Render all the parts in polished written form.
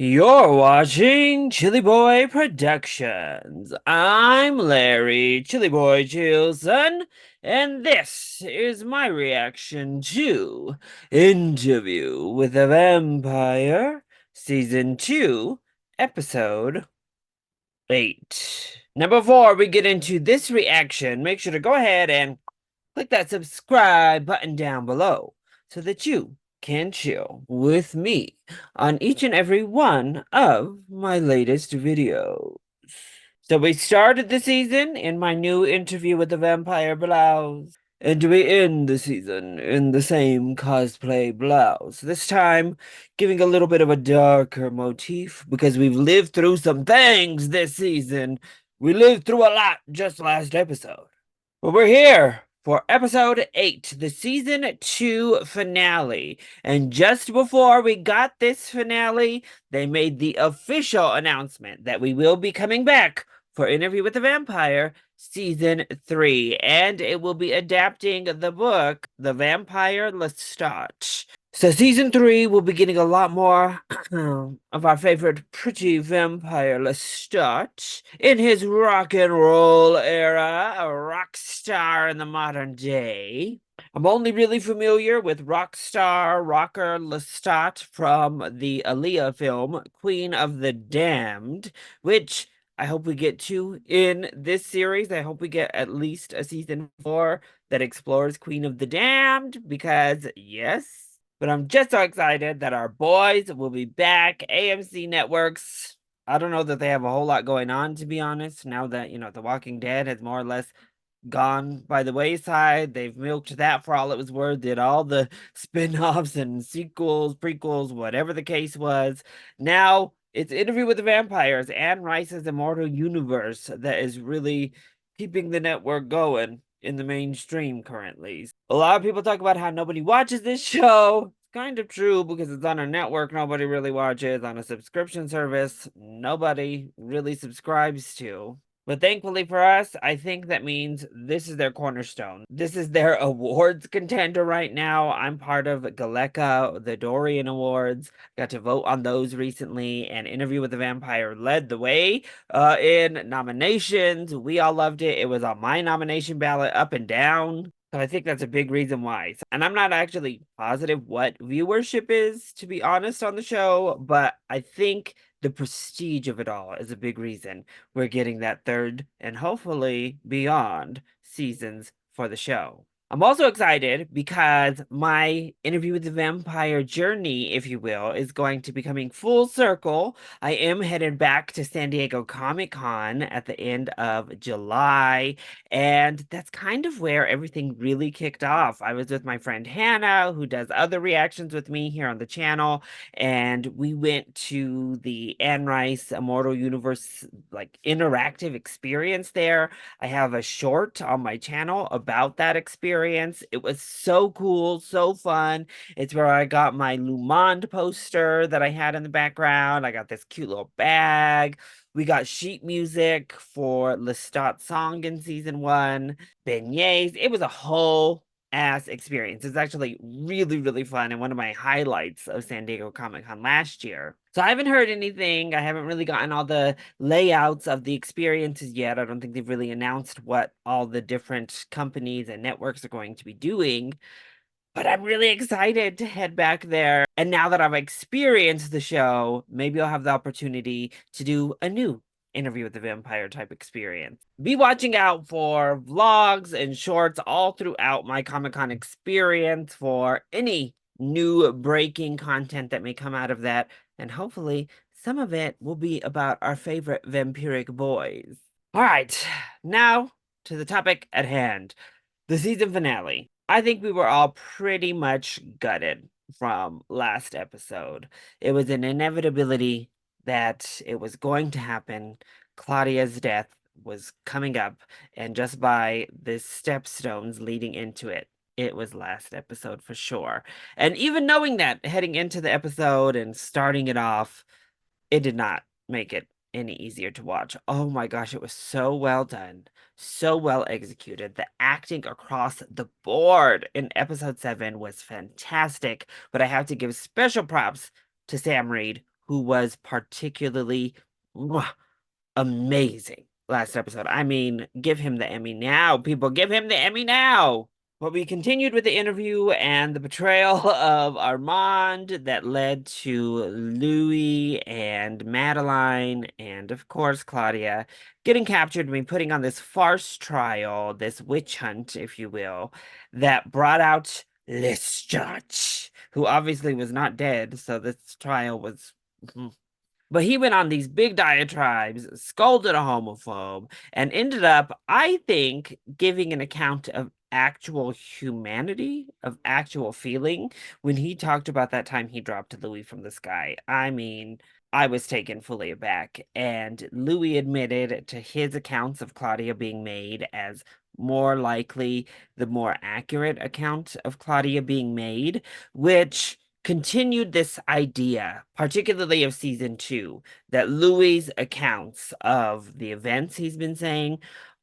You're watching ChillyBoy Productions. I'm Larry, ChillyBoy Chilson, and this is my reaction to Interview with a Vampire, Season 2, Episode 8. Now, before we get into this reaction, make sure to go ahead and click that subscribe button down below so that you can chill with me on each and every one of my latest videos. So we started the season in my new Interview with the Vampire blouse. And we end the season in the same cosplay blouse. This time, giving a little bit of a darker motif because we've lived through some things this season. We lived through a lot just last episode. Well, we're here for episode 8, the season 2 finale. And just before we got this finale, they made the official announcement that we will be coming back for Interview with the Vampire season 3. And it will be adapting the book, The Vampire Lestat. So season 3 will be getting a lot more of our favorite pretty vampire Lestat in his rock and roll era, a rock star in the modern day. I'm only really familiar with rock star rocker Lestat from the Aaliyah film Queen of the Damned, which I hope we get to in this series. I hope we get at least a season 4 that explores Queen of the Damned because, yes. But I'm just so excited that our boys will be back. AMC Networks. I don't know that they have a whole lot going on, to be honest, now that, The Walking Dead has more or less gone by the wayside. They've milked that for all it was worth, did all the spin-offs and sequels, prequels, whatever the case was. Now it's Interview with the Vampires and Rice's Immortal Universe that is really keeping the network going in the mainstream currently. A lot of people talk about how nobody watches this show. It's kind of true because it's on a network nobody really watches, on a subscription service nobody really subscribes to. But thankfully for us, I think that means this is their cornerstone. This is their awards contender right now. I'm part of Galeka, the Dorian Awards. Got to vote on those recently, and Interview with the Vampire led the way in nominations. We all loved it. It was on my nomination ballot up and down. So I think that's a big reason why. And I'm not actually positive what viewership is, to be honest, on the show, but I think the prestige of it all is a big reason we're getting that third and hopefully beyond seasons for the show. I'm also excited because my Interview with the Vampire journey, if you will, is going to be coming full circle. I am headed back to San Diego Comic-Con at the end of July, and that's kind of where everything really kicked off. I was with my friend Hannah, who does other reactions with me here on the channel, and we went to the Anne Rice Immortal Universe like interactive experience there. I have a short on my channel about that experience. It was so cool, so fun. It's where I got my Lumond poster that I had in the background. I got this cute little bag. We got sheet music for Lestat's song in season 1, beignets. It was a whole ass experience. It's actually really, really fun and one of my highlights of San Diego Comic-Con last year. So I haven't heard anything. I haven't really gotten all the layouts of the experiences yet. I don't think they've really announced what all the different companies and networks are going to be doing. But I'm really excited to head back there. And now that I've experienced the show, maybe I'll have the opportunity to do a new Interview with the Vampire type experience. Be watching out for vlogs and shorts all throughout my Comic-Con experience for any new breaking content that may come out of that. And hopefully some of it will be about our favorite vampiric boys. All right, now to the topic at hand. The season finale. I think we were all pretty much gutted from last episode. It was an inevitability that it was going to happen. Claudia's death was coming up, and just by the stepstones leading into it, it was last episode for sure. And even knowing that heading into the episode and starting it off, it did not make it any easier to watch. Oh my gosh, it was so well done, so well executed. The acting across the board in episode 7 was fantastic, but I have to give special props to Sam Reed, who was particularly amazing last episode. I mean, give him the Emmy now, people. Give him the Emmy now. But we continued with the interview and the betrayal of Armand that led to Louie and Madeline and, of course, Claudia getting captured and being putting on this farce trial, this witch hunt, if you will, that brought out Lestat, who obviously was not dead, so this trial was but he went on these big diatribes, scolded a homophobe, and ended up, I think, giving an account of actual humanity, of actual feeling, when he talked about that time he dropped Louis from the sky. I mean, I was taken fully aback, and Louis admitted to his accounts of Claudia being made as more likely the more accurate account of Claudia being made, which continued this idea, particularly of season two, that Louis's accounts of the events he's been saying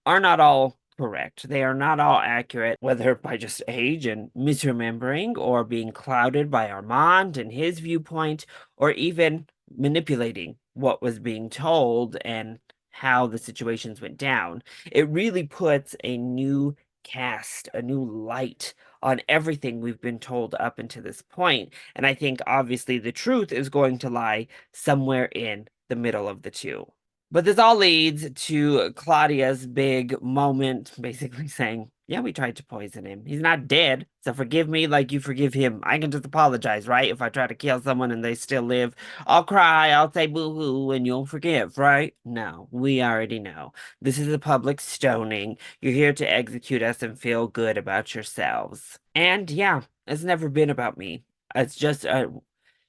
are not all correct. They are not all accurate, whether by just age and misremembering, or being clouded by Armand and his viewpoint, or even manipulating what was being told and how the situations went down. It really puts a new cast, a new light on everything we've been told up until this point. And I think obviously the truth is going to lie somewhere in the middle of the two. But this all leads to Claudia's big moment, basically saying, yeah, we tried to poison him. He's not dead, so forgive me like you forgive him. I can just apologize, right? If I try to kill someone and they still live, I'll cry, I'll say boo-hoo, and you'll forgive, right? No, we already know. This is a public stoning. You're here to execute us and feel good about yourselves. And yeah, it's never been about me. It's just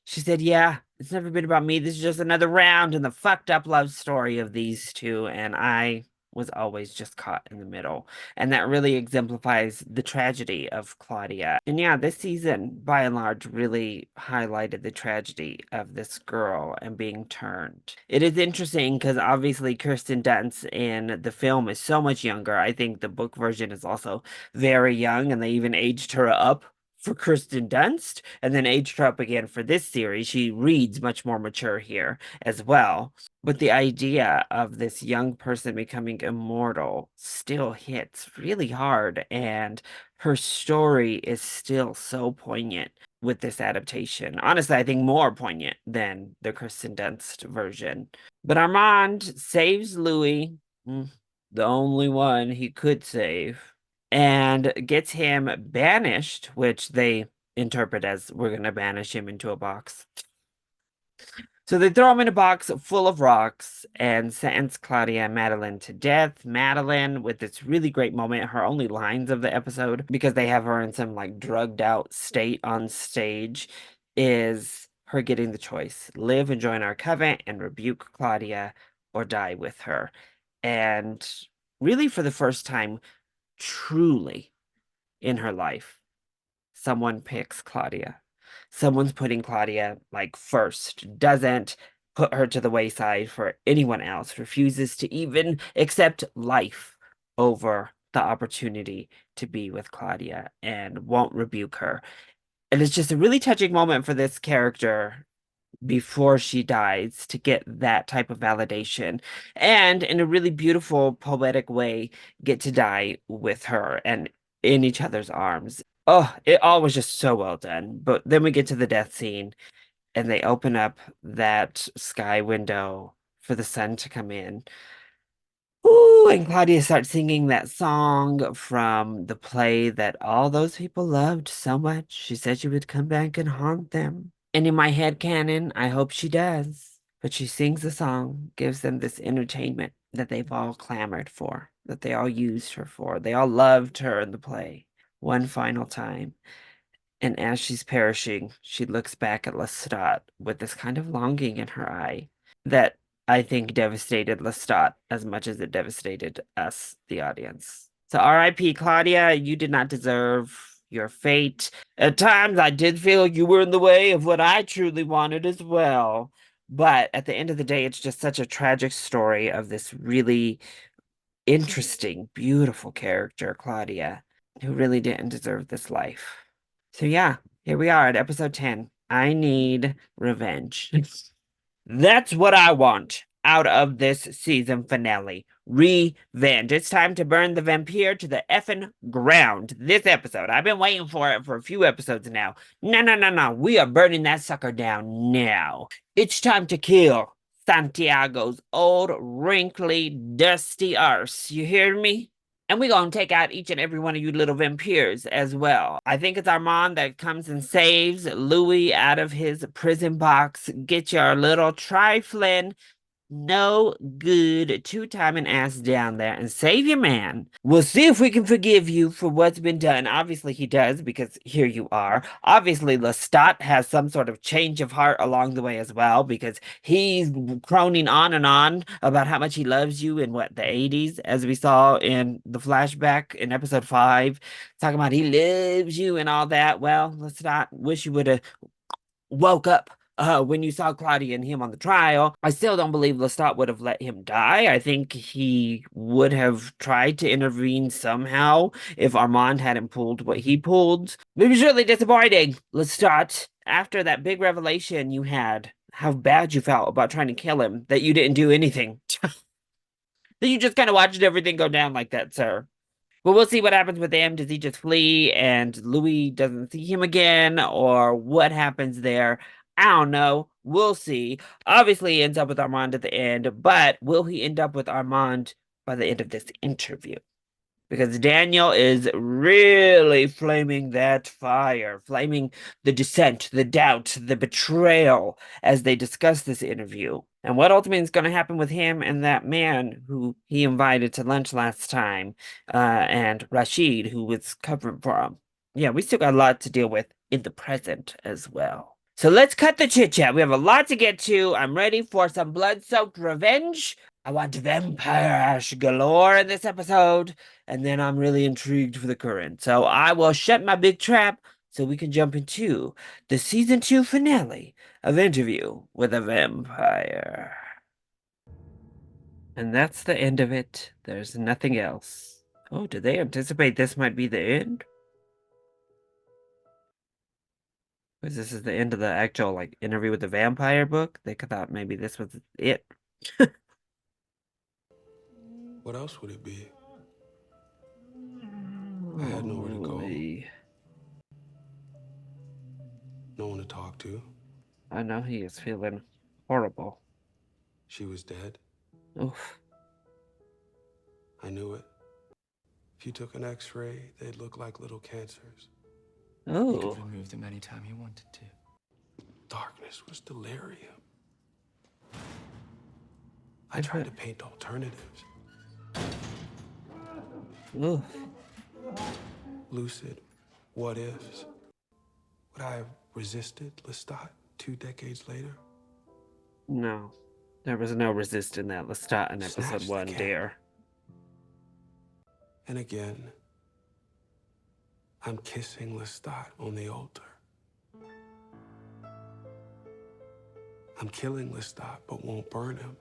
she said, yeah, it's never been about me. This is just another round in the fucked up love story of these two. And I was always just caught in the middle. And that really exemplifies the tragedy of Claudia. And yeah, this season, by and large, really highlighted the tragedy of this girl and being turned. It is interesting because obviously Kirsten Dunst in the film is so much younger. I think the book version is also very young, and they even aged her up for Kirsten Dunst and then aged her up again for this series. She reads much more mature here as well. But the idea of this young person becoming immortal still hits really hard, and her story is still so poignant with this adaptation. Honestly, I think more poignant than the Kirsten Dunst version. But Armand saves Louis, the only one he could save, and gets him banished, which they interpret as we're going to banish him into a box. So they throw him in a box full of rocks and sentence Claudia and Madeline to death. Madeline, with this really great moment, her only lines of the episode, because they have her in some like drugged out state on stage, is her getting the choice: live and join our coven and rebuke Claudia, or die with her. And really, for the first time, truly in her life, someone picks Claudia. Someone's putting Claudia like first, doesn't put her to the wayside for anyone else, refuses to even accept life over the opportunity to be with Claudia, and won't rebuke her. And it's just a really touching moment for this character before she dies to get that type of validation, and in a really beautiful poetic way get to die with her and in each other's arms. Oh, it all was just so well done. But then we get to the death scene, and they open up that sky window for the sun to come in. Ooh, and Claudia starts singing that song from the play that all those people loved so much. She said she would come back and haunt them. And in my head canon, I hope she does. But she sings the song, gives them this entertainment that they've all clamored for, that they all used her for. They all loved her in the play one final time. And as she's perishing, she looks back at Lestat with this kind of longing in her eye that I think devastated Lestat as much as it devastated us, the audience. So R.I.P. Claudia, you did not deserve your fate. At times I did feel you were in the way of what I truly wanted as well. But at the end of the day, it's just such a tragic story of this really interesting, beautiful character, Claudia, who really didn't deserve this life. So yeah, here we are at episode 10. I need revenge. That's what I want out of this season finale. Revenge. It's time to burn the vampire to the effing ground. This episode. I've been waiting for it for a few episodes now. No, no, no, no. We are burning that sucker down now. It's time to kill Santiago's old, wrinkly, dusty arse. You hear me? And we gonna take out each and every one of you little vampires as well. I think it's Armand that comes and saves Louie out of his prison box. Get your little trifling no good two-timing ass down there and save your man. We'll see if we can forgive you for what's been done. Obviously, he does, because here you are. Obviously, Lestat has some sort of change of heart along the way as well, because he's croning on and on about how much he loves you in what, the 80s, as we saw in the flashback in episode 5, talking about he loves you and all that. Well, Lestat, wish you would have woke up when you saw Claudia and him on the trial. I still don't believe Lestat would have let him die. I think he would have tried to intervene somehow if Armand hadn't pulled what he pulled. It was really disappointing, Lestat. After that big revelation you had, how bad you felt about trying to kill him, that you didn't do anything. That you just kind of watched everything go down like that, sir. But we'll see what happens with him. Does he just flee and Louis doesn't see him again? Or what happens there? I don't know. We'll see. Obviously, he ends up with Armand at the end, but will he end up with Armand by the end of this interview? Because Daniel is really flaming that fire, flaming the dissent, the doubt, the betrayal as they discuss this interview. And what ultimately is going to happen with him and that man who he invited to lunch last time, and Rashid, who was covering for him. Yeah, we still got a lot to deal with in the present as well. So let's cut the chit chat. We have a lot to get to. I'm ready for some blood soaked revenge. I want vampire ash galore in this episode. And then I'm really intrigued for the current. So I will shut my big trap so we can jump into the season 2 finale of Interview with a Vampire. And that's the end of it. There's nothing else. Oh, did they anticipate this might be the end? Because this is the end of the actual, like, Interview with the Vampire book? They thought maybe this was it. What else would it be? I had nowhere to go. No one to talk to. I know he is feeling horrible. She was dead. Oof. I knew it. If you took an x-ray, they'd look like little cancers. Oh. He could remove them anytime he wanted to. Darkness was delirium. I tried to paint alternatives. Oof. Lucid what ifs. Would I have resisted Lestat 2 decades later? No. There was no resisting that Lestat in episode Snatched 1, again. dear. And again, I'm kissing Lestat on the altar. I'm killing Lestat, but won't burn him.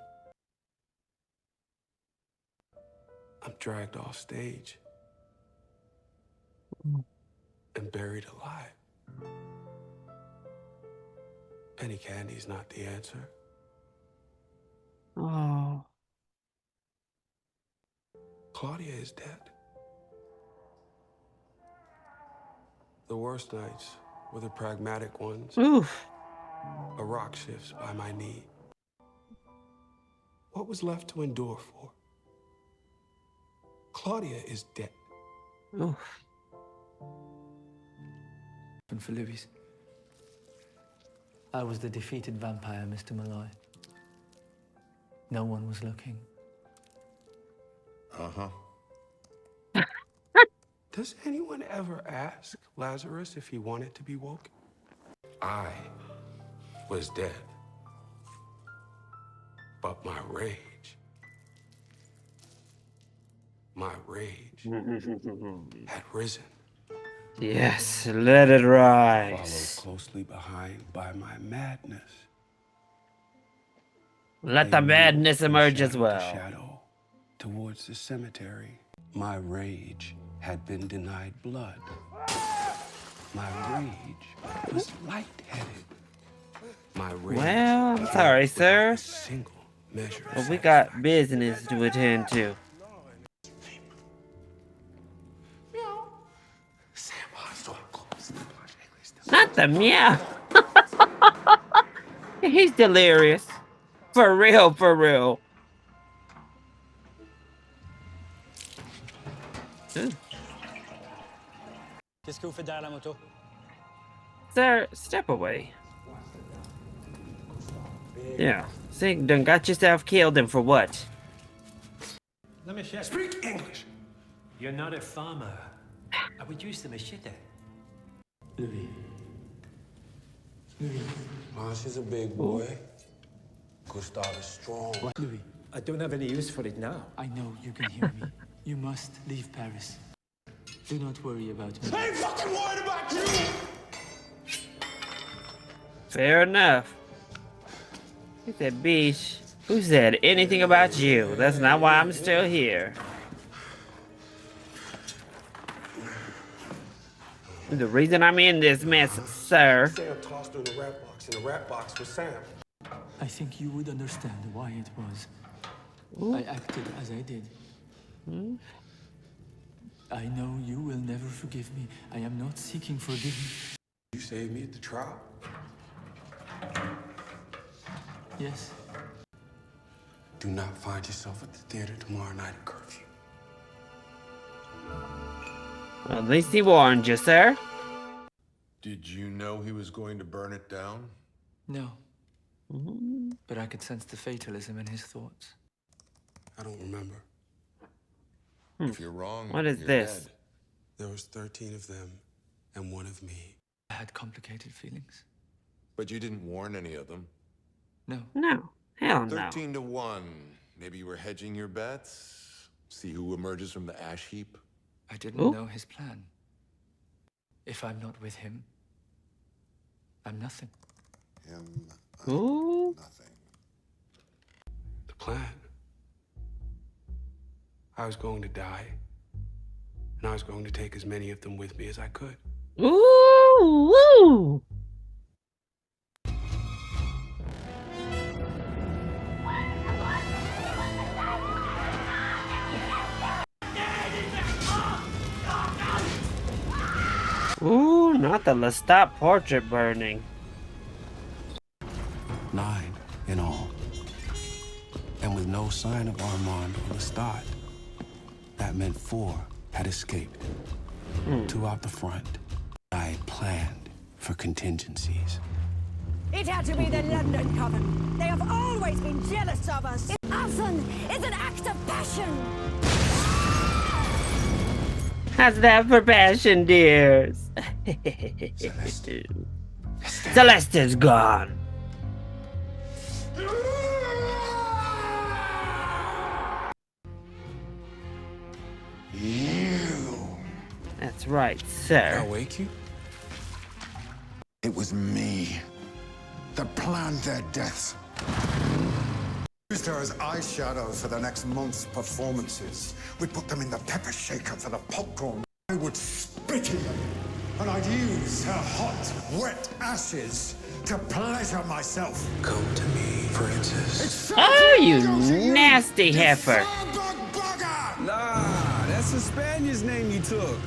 I'm dragged off stage and buried alive. Any candy's not the answer. Oh. Claudia is dead. The worst nights were the pragmatic ones. Oof. A rock shifts by my knee. What was left to endure for? Claudia is dead. Oof. And for Louis, I was the defeated vampire, Mr. Malloy. No one was looking. Uh-huh. Does anyone ever ask Lazarus if he wanted to be woken? I was dead. But my rage had risen. Yes, let it rise. Followed closely behind by my madness. Let the madness emerge as well. Shadow towards the cemetery. My rage had been denied blood. My rage was lightheaded. My rage Well, I'm sorry, without sir. a single measure of But we got satisfaction. business to attend to. Not the meow. He's delirious. For real, for real. Qu'est-ce que vous faites derrière la moto? Sir, step away. Yeah. See, done got yourself killed, and for what? Let me check. Speak English. You're not a farmer. I would use the machete. Louie. Marsh is a big boy. Gustav is strong. Louis, I don't have any use for it now. I know you can hear me. You must leave Paris. Do not worry about me. I ain't fucking worried about you! Fair enough. He said, "Bitch, who said anything about you? That's not why I'm still here." The reason I'm in this mess, sir. Sam tossed her in the rat box, and the rat box was Sam. I think you would understand why it was. I acted as I did. I know you will never forgive me. I am not seeking forgiveness. You saved me at the trial. Yes, Do not find yourself at the theater tomorrow night at curfew. Well, at least he warned you, sir. Did you know he was going to burn it down? no. But I could sense the fatalism in his thoughts. I don't remember. If you're wrong, What is you're this? dead. There was 13 of them and one of me. I had complicated feelings. But you didn't warn any of them. No, No. Hell no. 13 to 1. Maybe you were hedging your bets? See who emerges from the ash heap? I didn't Ooh. know his plan. If I'm not with him, I'm nothing. Him, Ooh. nothing. The plan. I was going to die, and I was going to take as many of them with me as I could. Ooh. Woo. Ooh, not the Lestat portrait burning. 9 in all. And with no sign of Armand or Lestat, that meant 4 had escaped. 2 out the front. I had planned for contingencies. It had to be the London Coven. They have always been jealous of us. Often, it's an act of passion. How's that for passion, dears? Celeste is gone. That's right, sir. I'll wake you? It was me that planned their deaths. Used her as eyeshadow for the next month's performances. We put them in the pepper shaker for the popcorn. I would spit in them, and I'd use her hot, wet ashes to pleasure myself. Come to me, Francis. Oh, you nasty heifer. Nah, that's a Spaniard's name you took.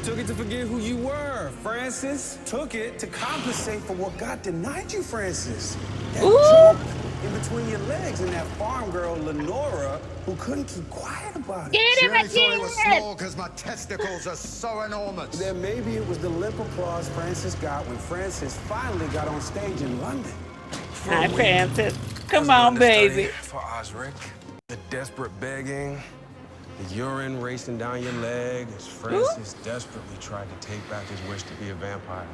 Took it to forget who you were, Francis. Took it to compensate for what God denied you, Francis. That Ooh. joke in between your legs and that farm girl, Lenora, who couldn't keep quiet about it. She only thought it was small because my testicles are so enormous. Then maybe it was the lip applause Francis got when Francis finally got on stage in London. Hi, Francis. Come on, baby. For Osric, the desperate begging, the urine racing down your leg as Francis desperately tried to take back his wish to be a vampire.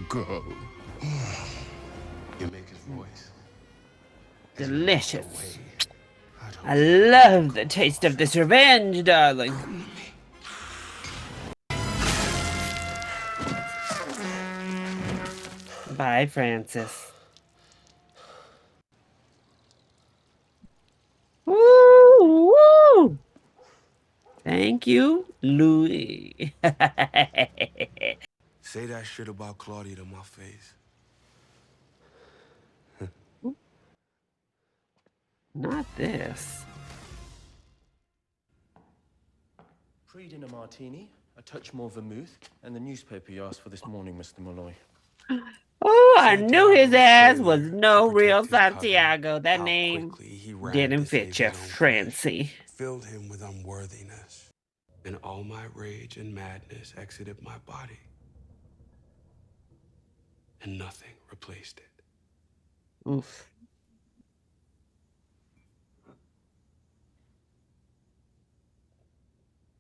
Go. You make his voice. Delicious. I love the taste of this revenge, darling. Bye, Francis. Woo! Woo! Thank you, Louie. Say that shit about Claudia to my face. Not this. Pre-dinner martini, a touch more vermouth, and the newspaper you asked for this morning, Mr. Malloy. Oh, I knew his ass Santiago was sailor no to real protect his cousin. Santiago. That How name quickly he ran didn't to fit save you, his own Francie. flesh, filled him with unworthiness, and all my rage and madness exited my body, and nothing replaced it. Oof.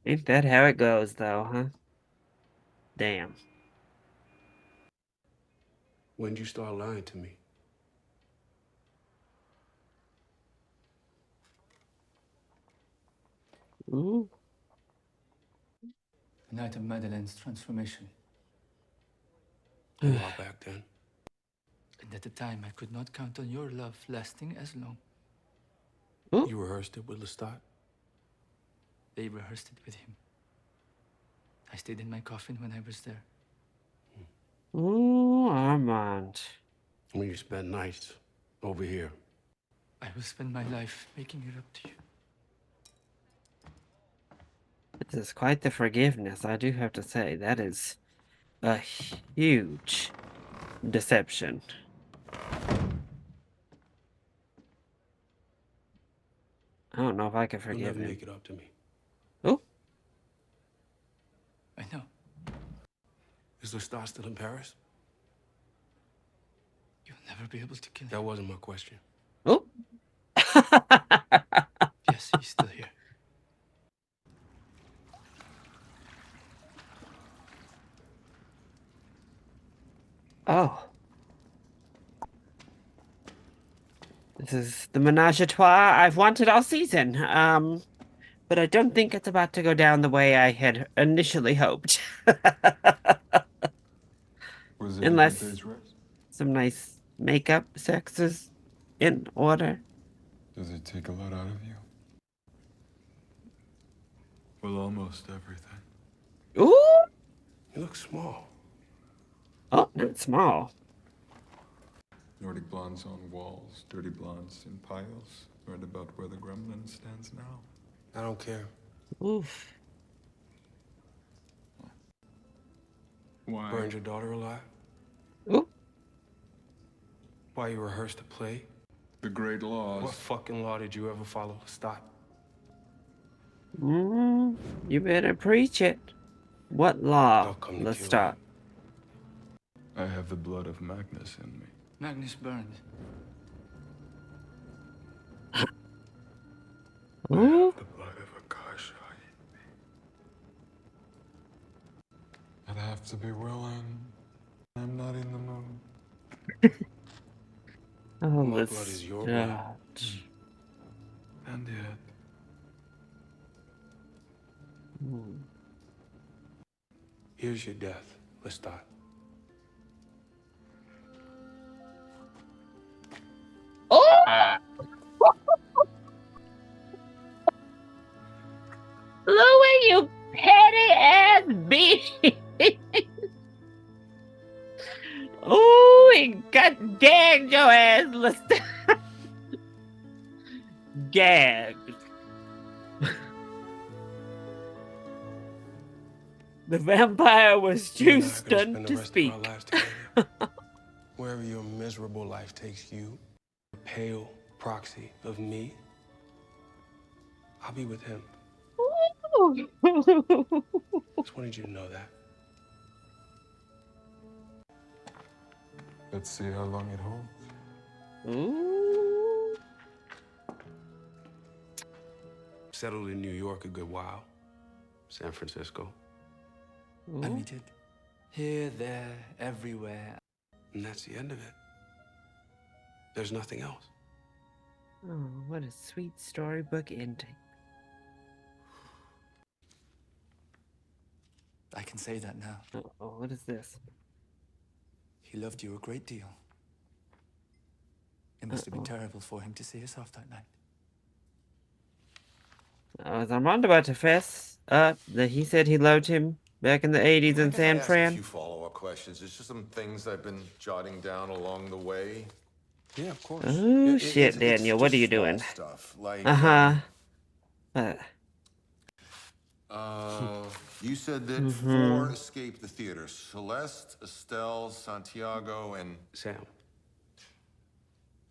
Ain't that how it goes, though, huh? Damn. When'd you start lying to me? Ooh. The night of Madeleine's transformation. A while back then. And at the time, I could not count on your love lasting as long. Ooh. You rehearsed it with Lestat? They rehearsed it with him. I stayed in my coffin when I was there. Ooh, Armand. When you spent nights over here. I will spend my life making it up to you. This is quite the forgiveness, I do have to say. That is a huge deception. I don't know if I can You'll forgive never him. make it up to me. Oh, I know. Is Lestat still in Paris? You'll never be able to kill him. That wasn't my question. oh. Yes, he's still here. Oh. This is the menage a trois I've wanted all season. But I don't think it's about to go down the way I had initially hoped. Was it a good Unless day's rest? some nice makeup sex is in order. Does it take a lot out of you? Well, almost everything. Ooh! You look small. Oh, not small. Nordic blondes on walls, dirty blondes in piles, right about where the gremlin stands now. I don't care. Oof. Why? Burned your daughter alive? Ooh. Why you rehearsed a play? The great laws. What fucking law did you ever follow, Lestat? You better preach it. What law? They'll come to Let's kill start. I have the blood of Magnus in me. Magnus burned. I Ooh. have the blood of Akasha in me. I'd have to be willing. I'm not in the mood. Oh, My blood is your blood. And yet, Here's your death, Lestat. Oh! Louie, you petty ass bitch! Oh, he got gagged your ass, Lestat. Gagged. The vampire was too You and I are gonna stunned spend the to rest speak. of our lives together. Wherever your miserable life takes you, a pale proxy of me, I'll be with him. Just wanted you to know that. let's see how long it holds. Ooh. Settled in New York a good while. San Francisco. And we did. Here, there, everywhere. And that's the end of it. There's nothing else. Oh, what a sweet storybook ending. I can say that now. Oh, what is this? He loved you a great deal. It must have been terrible for him to see us off that night. As Armand about to fess up that he said he loved him Back in the 80s in Mind if I San ask a Fran? few follow-up questions? There's just some things I've been jotting down along the way. Yeah, of course. Oh, It- shit, it's Daniel. What are just you small doing? stuff like Uh-huh. you said that Mm-hmm. 4 escaped the theater: Celeste, Estelle, Santiago, and Sam.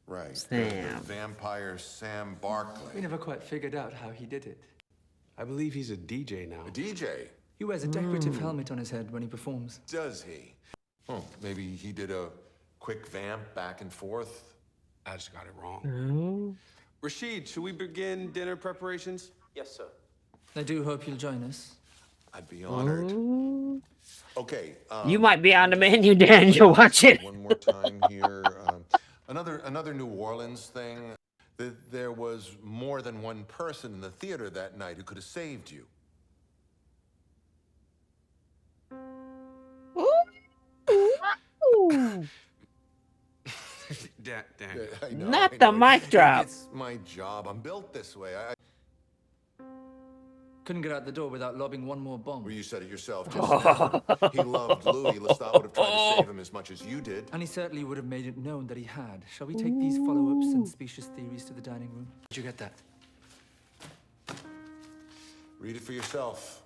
right, the Sam. vampire Sam We Barkley. never quite figured out how he did it. I believe he's a DJ now. A DJ? He wears a decorative helmet on his head when he performs. Does he? Oh, maybe he did a quick vamp back and forth. I just got it wrong. Oh. Rashid, should we begin dinner preparations? Yes, sir. I do hope you'll join us. I'd be honored. Ooh. Okay. You might be on the menu, Daniel. Watch it. One more time here. Another New Orleans thing. There was more than one person in the theater that night who could have saved you. Ooh. Dan. I know, Not I the know. mic drop. It's my job. I'm built this way. Couldn't get out the door without lobbing one more bomb. Well, you said it yourself just now. He loved Louie. Lestat would have tried to save him as much as you did. And he certainly would have made it known that he had. Shall we take these follow-ups and specious theories to the dining room? Did you get that? Read it for yourself.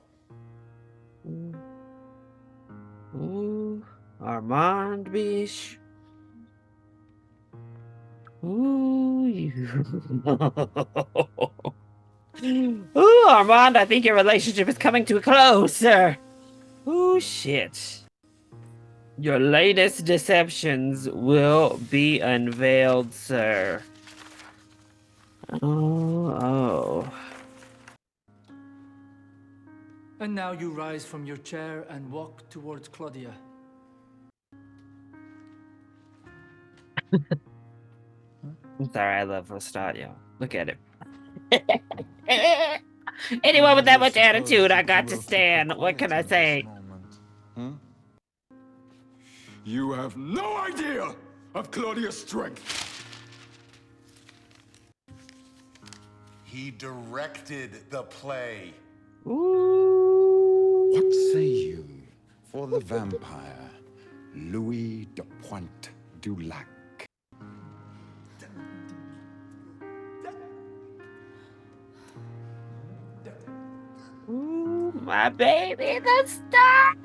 Ooh. Armand Bish. Ooh. Ooh, Armand, I think your relationship is coming to a close, sir. Ooh, shit. Your latest deceptions will be unveiled, sir. Oh. And now you rise from your chair and walk towards Claudia. I'm sorry, I love Lestat, yo. Look at it. Anyone with that much attitude, I got to stand. What can I say? You have no idea of Claudia's strength. He directed the play. Ooh. What say you for the vampire, Louis de Pointe du Lac? Ooh, my baby, the star.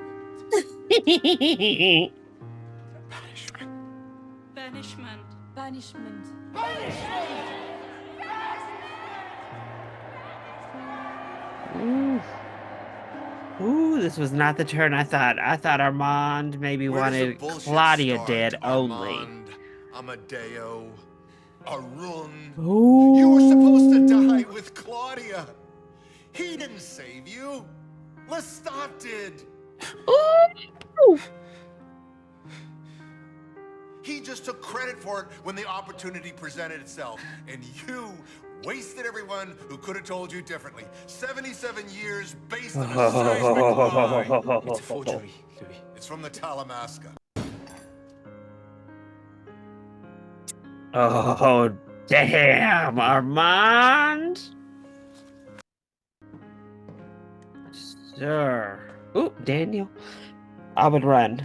Banishment. Banishment. Ooh. Ooh, this was not the turn I thought. I thought Armand maybe Where does the wanted bullshit Claudia start, dead only. Armand, Amadeo, Arun. Ooh. You were supposed to die with Claudia. He didn't save you. Lestat did. Ooh. He just took credit for it when the opportunity presented itself. And you wasted everyone who could have told you differently. 77 years based on a seismic lie. It's a forgery, Louis. It's from the Talamasca. Oh, damn, Armand. Sure. Ooh, Daniel. I would run.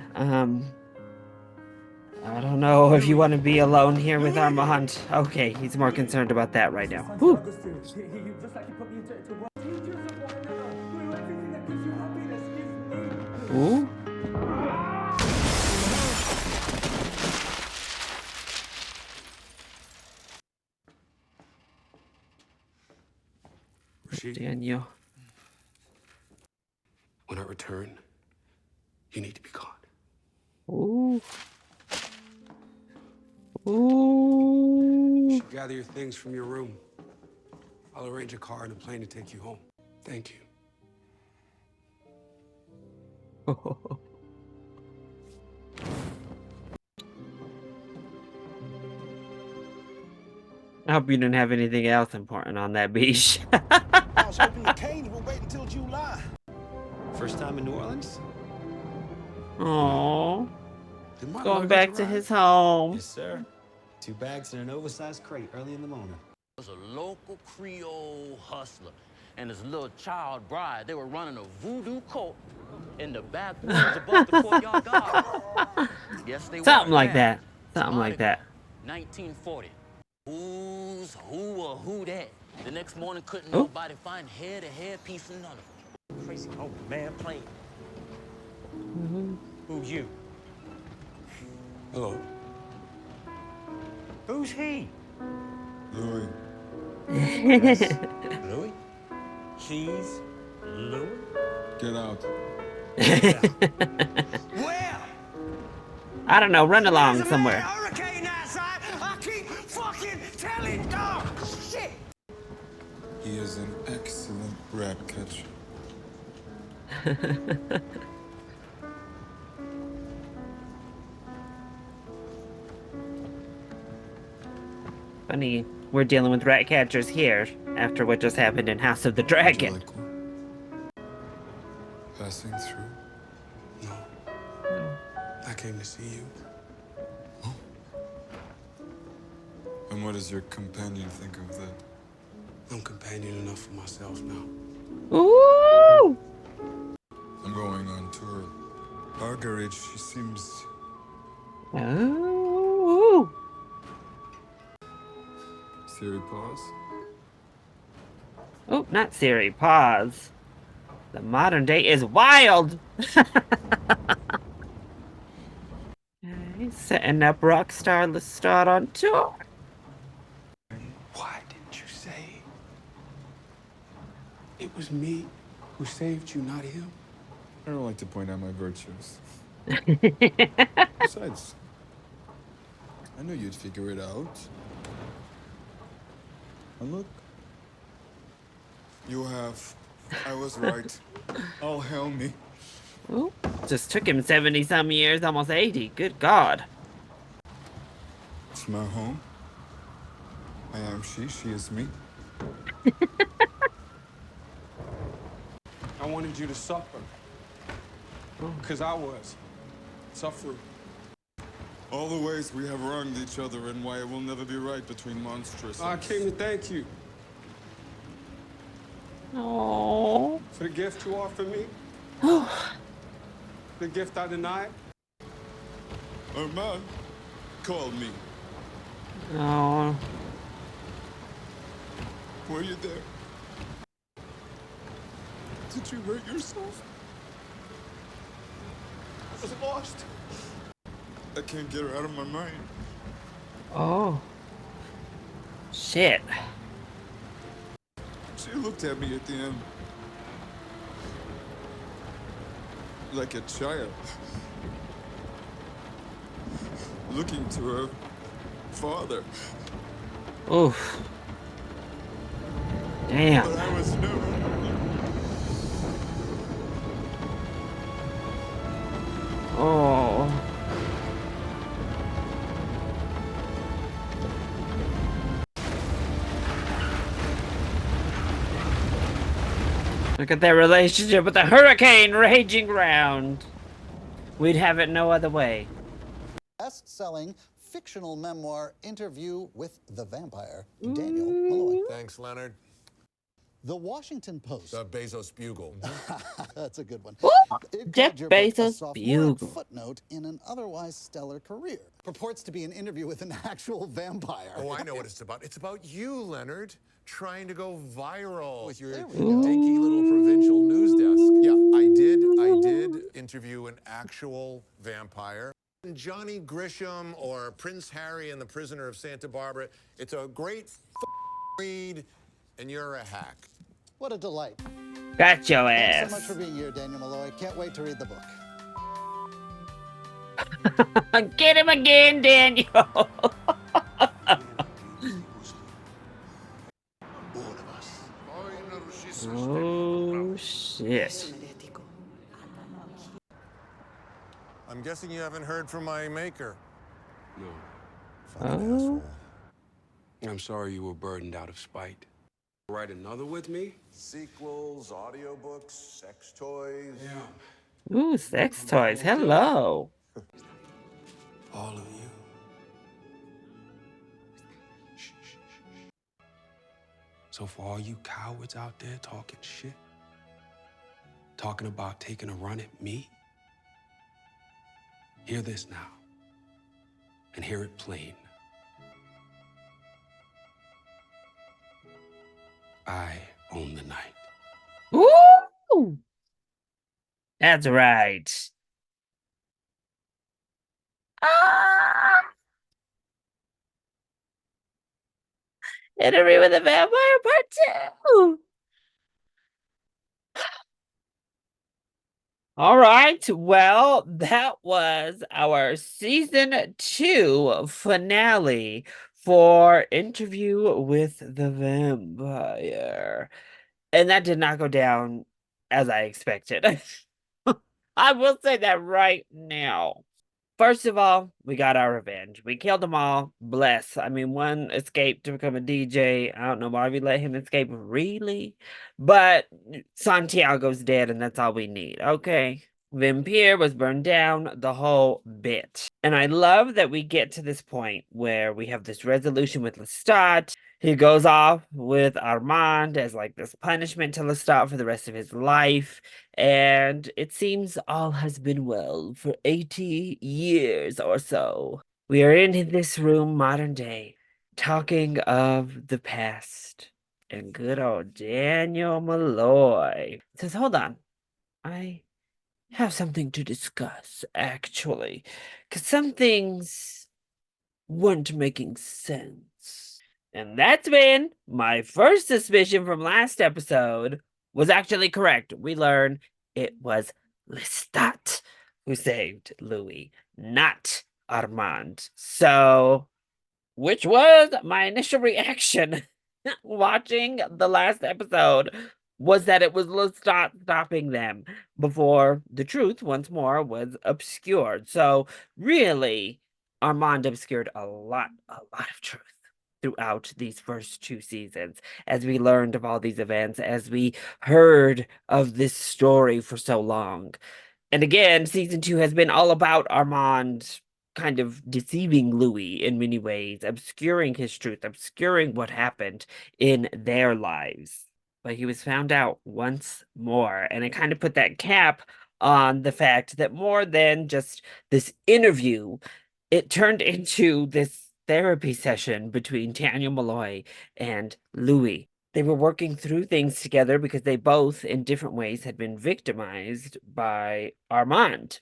I don't know if you want to be alone here with Armand. Okay, he's more concerned about that right now. Whew. Ooh. Rashid, Daniel. when I return, you need to be gone. Ooh. Ooh. You should gather your things from your room. I'll arrange a car and a plane to take you home. Thank you. I hope you didn't have anything else important on that beach. I was hoping the cane will wait until July. First time in New Orleans? Aww. Did my Going luggage back to arrive? his home. Yes, sir. 2 bags and an oversized crate early in the morning. Was a local Creole hustler and his little child bride. They were running a voodoo cult in the backwoods above the courtyard garden. Yes, they Something were. like Yeah. that. Something like Article, that. 1940. Who's who or who that? The next morning, couldn't Oh. nobody find hair-to-hair piece of none of them. Crazy old man playing. Who's you? Hello, Who's he? Louie. Yes. Louie? He's Louie? Get out. Where? I don't know. Run There's along a somewhere. mad hurricane outside. I keep fucking telling dog. Shit. He is an excellent rat catcher. Funny, we're dealing with rat catchers here after what just happened in House of the Would you Dragon. like one? Passing through? No. I came to see you. And what does your companion think of that? I'm companion enough for myself now. Ooh! I'm going on tour. Margaret, she seems... Ooh! Siri, pause. Oh, not Siri. Pause. The modern day is wild! He's setting up Rockstar Lestat on tour. Why didn't you say it was me who saved you, not him? I don't like to point out my virtues. Besides, I knew you'd figure it out. And look, you have. I was right. Oh, hell me. Ooh, just took him 70-some years, almost 80. Good God. It's my home. I am she is me. I wanted you to suffer. Because I was suffering. All the ways we have wronged each other and why it will never be right between monstrous. I came to thank you Oh. for the gift you offered me. The gift I denied. A man called me. Oh. Were you there? Did you hurt yourself? I was lost. I can't get her out of my mind. Oh. Shit. She looked at me at the end like a child, looking to her father. Oof. Damn. But I was never. Oh. Look at their relationship with the hurricane raging round. We'd have it no other way. Best-selling fictional memoir, Interview with the Vampire, Daniel Malloy. Thanks, Leonard. The Washington Post. The Bezos Bugle. That's a good one. It Jeff called your book a Bezos sophomoric Bugle. footnote in an otherwise stellar career. Purports to be an interview with an actual vampire. Oh, I know what it's about. It's about you, Leonard, trying to go viral with your go. dinky little provincial news desk. Yeah, I did interview an actual vampire. Johnny Grisham or Prince Harry and the Prisoner of Santa Barbara. It's a great read, and you're a hack. What a delight. Got your Thanks ass. so much for being here, Daniel Malloy. Can't wait to read the book. Get him again, Daniel. Oh, shit. I'm guessing you haven't heard from my maker. No. Fucking asshole. I'm sorry you were burdened out of spite. Write another with me? Sequels, audiobooks, sex toys. Yeah. Ooh, sex toys. Hello. All of you. So for all you cowards out there talking shit, talking about taking a run at me? Hear this now, and hear it plain. I own the night. Ooh! That's right. Ah! Interview with the Vampire Part 2! All right, well, that was our season 2 finale for Interview with the Vampire. And that did not go down as I expected. I will say that right now. First of all, we got our revenge. We killed them all. Bless. I mean, one escaped to become a DJ. I don't know why we let him escape, really. But Santiago's dead, and that's all we need, okay? Vampire was burned down, the whole bit. And I love that we get to this point where we have this resolution with Lestat. He goes off with Armand as like this punishment to Lestat for the rest of his life. And it seems all has been well for 80 years or so. We are in this room, modern day, talking of the past. And good old Daniel Malloy says, hold on, I have something to discuss, actually. Because some things weren't making sense. And that's been my first suspicion from last episode was actually correct. We learned it was Lestat who saved Louie, not Armand. So, which was my initial reaction watching the last episode was that it was Lestat stopping them before the truth once more was obscured. So really, Armand obscured a lot of truth throughout these first 2 seasons as we learned of all these events, as we heard of this story for so long. And again, season 2 has been all about Armand kind of deceiving Louis in many ways, obscuring his truth, obscuring what happened in their lives. But he was found out once more, and it kind of put that cap on the fact that more than just this interview, it turned into this therapy session between Daniel Malloy and Louis. They were working through things together because they both, in different ways, had been victimized by Armand.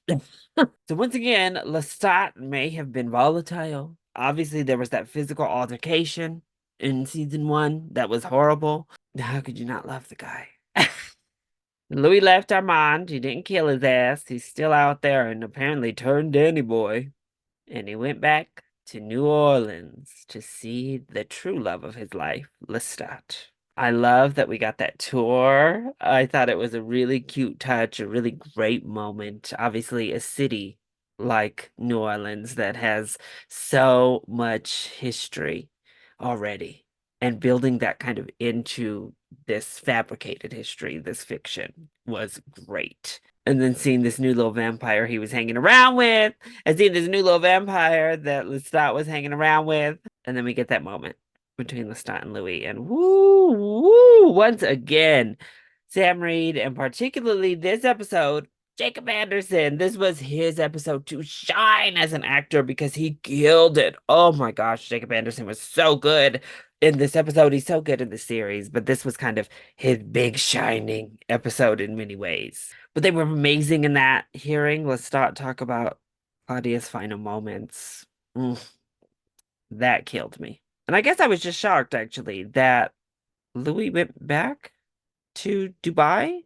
So once again, Lestat may have been volatile. Obviously, there was that physical altercation in season 1 that was horrible. How could you not love the guy? Louis left Armand. He didn't kill his ass. He's still out there and apparently turned Danny boy. And he went back to New Orleans to see the true love of his life, Lestat. I love that we got that tour. I thought it was a really cute touch, a really great moment. Obviously, a city like New Orleans that has so much history already. And building that kind of into this fabricated history, this fiction, was great. And then seeing this new little vampire he was hanging around with, and seeing this new little vampire that Lestat was hanging around with. And then we get that moment between Lestat and Louis. And woo, once again, Sam Reed, and particularly this episode, Jacob Anderson. This was his episode to shine as an actor because he killed it. Oh my gosh, Jacob Anderson was so good in this episode. He's so good in the series, but this was kind of his big shining episode in many ways. But they were amazing in that. Hearing Lestat talk about Claudia's final moments, that killed me. And I guess I was just shocked, actually, that Louis went back to Dubai.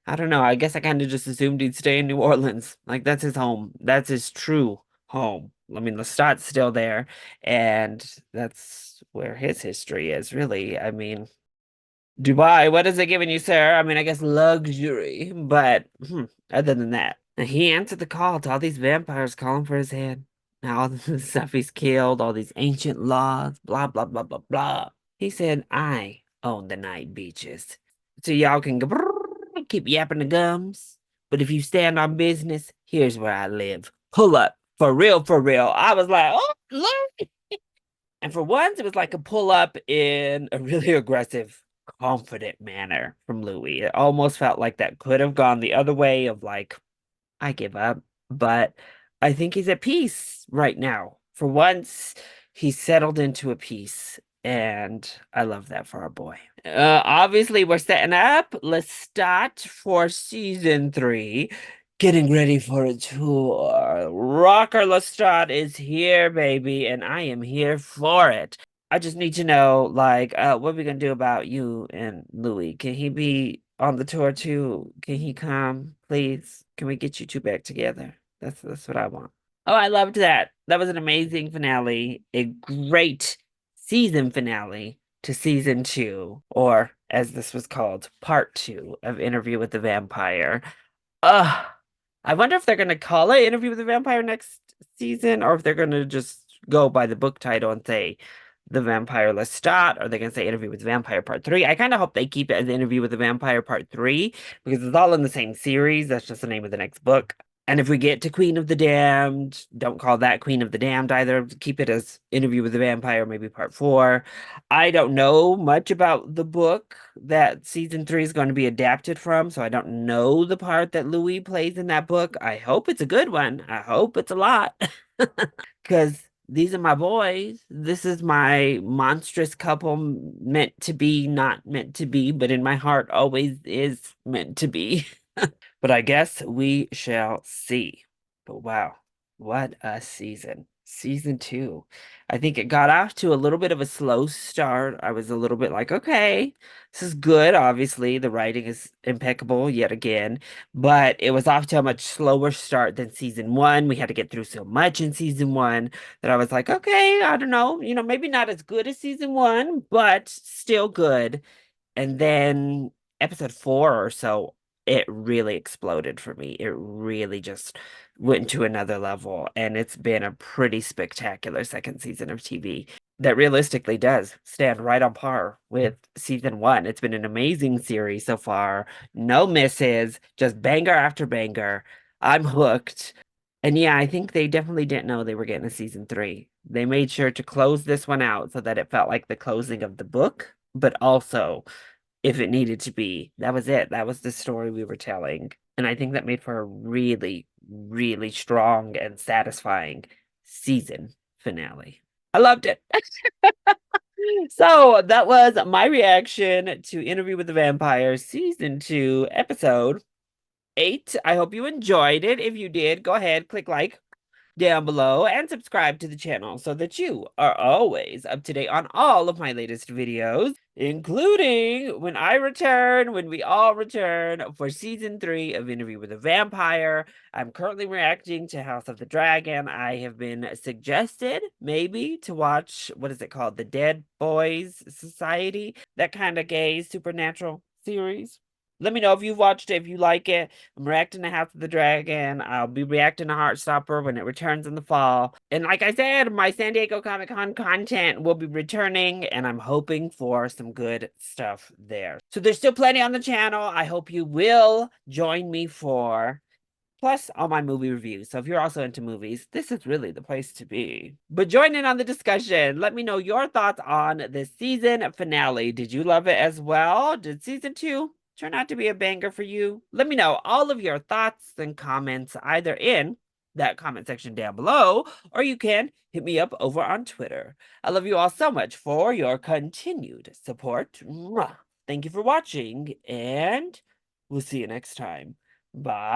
I don't know. I guess I kind of just assumed he'd stay in New Orleans. Like, that's his home. That's his true home. I mean, Lestat's still there, and that's where his history is, really. I mean, Dubai, what is it giving you, sir? I mean, I guess luxury, but other than that, he answered the call to all these vampires calling for his head. All the stuff he's killed, all these ancient laws, blah, blah, blah, blah, blah. He said, I own the night beaches. So y'all can go keep yapping the gums. But if you stand on business, here's where I live. Pull up. For real, for real. I was like, oh, look. And for once, it was like a pull up in a really aggressive confident manner from Louie. It almost felt like that could have gone the other way of like, I give up. But I think he's at peace right now. For once, he's settled into a peace. And I love that for our boy. Obviously, we're setting up Lestat for season 3. Getting ready for a tour. Rocker Lestat is here, baby, and I am here for it. I just need to know, like, what are we gonna do about you and Louie? Can he be on the tour too? Can he come, please? Can we get you two back together? That's what I want. Oh, I loved that. That was an amazing finale. A great season finale to season 2, or as this was called, part 2 of Interview with the Vampire. Ugh. I wonder if they're gonna call it Interview with the Vampire next season, or if they're gonna just go by the book title and say The Vampire Lestat, or they're gonna say Interview with the Vampire Part 3. I kind of hope they keep it as Interview with the Vampire Part 3, because it's all in the same series. That's just the name of the next book. And if we get to Queen of the Damned, don't call that Queen of the Damned either. Keep it as Interview with the Vampire, maybe part 4. I don't know much about the book that season 3 is going to be adapted from, so I don't know the part that Louis plays in that book. I hope it's a good one. I hope it's a lot. Because these are my boys. This is my monstrous couple meant to be, not meant to be, but in my heart always is meant to be. But I guess we shall see. But wow, what a season. Season 2. I think it got off to a little bit of a slow start. I was a little bit like, okay, this is good. Obviously, the writing is impeccable yet again, but it was off to a much slower start than season 1. We had to get through so much in season 1 that I was like, okay, I don't know, maybe not as good as season 1, but still good. And then episode 4 or so, it really exploded for me. It really just went to another level, and it's been a pretty spectacular second season of TV that realistically does stand right on par with season 1. It's been an amazing series so far. No misses, just banger after banger. I'm hooked. And yeah, I think they definitely didn't know they were getting a season 3. They made sure to close this one out so that it felt like the closing of the book, but also, if it needed to be, that was it. That was the story we were telling. And I think that made for a really, really strong and satisfying season finale. I loved it. So that was my reaction to Interview with the Vampire season 2, episode 8. I hope you enjoyed it. If you did, go ahead, click like down below and subscribe to the channel so that you are always up to date on all of my latest videos, including when we all return for season 3 of Interview with a Vampire. I'm currently reacting to House of the Dragon. I have been suggested maybe to watch, what is it called? The Dead Boys Society, that kind of gay supernatural series. Let me know if you've watched it, if you like it. I'm reacting to House of the Dragon. I'll be reacting to Heartstopper when it returns in the fall. And like I said, my San Diego Comic-Con content will be returning, and I'm hoping for some good stuff there. So there's still plenty on the channel. I hope you will join me for, plus all my movie reviews. So if you're also into movies, this is really the place to be. But join in on the discussion. Let me know your thoughts on the season finale. Did you love it as well? Did season 2 turn out to be a banger for you? Let me know all of your thoughts and comments either in that comment section down below, or you can hit me up over on Twitter. I love you all so much for your continued support. Mwah. Thank you for watching, and we'll see you next time. Bye.